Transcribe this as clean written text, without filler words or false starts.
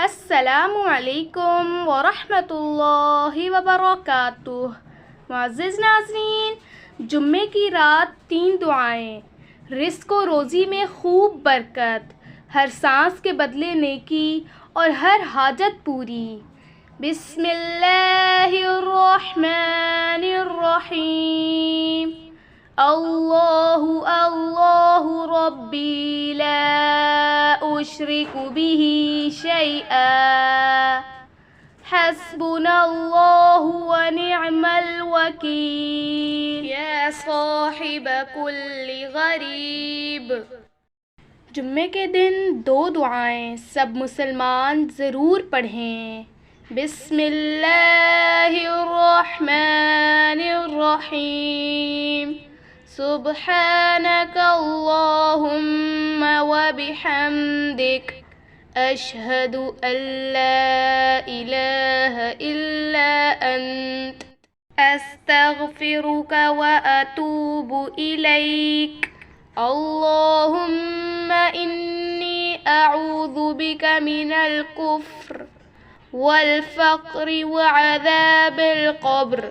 السلام علیکم ورحمۃ اللہ وبرکاتہ۔ معزز ناظرین، جمعے کی رات 3 دعائیں، رزق و روزی میں خوب برکت، ہر سانس کے بدلے نیکی اور ہر حاجت پوری۔ بسم اللہ الرحمن الرحیم۔ اللہ اللہ ربی لا اشرک بہ شیئا، حسبنا اللہ ونعم الوکیل، یا صاحب کل غریب۔ جمعے کے دن 2 دعائیں سب مسلمان ضرور پڑھیں۔ بسم اللہ الرحمن الرحیم۔ سبحانک اللہم وبحمدک، اشہد ان لا الہ الا انت، استغفرک واتوب الیک۔ اللہم انی اعوذ بک من الکفر والفقر وعذاب القبر۔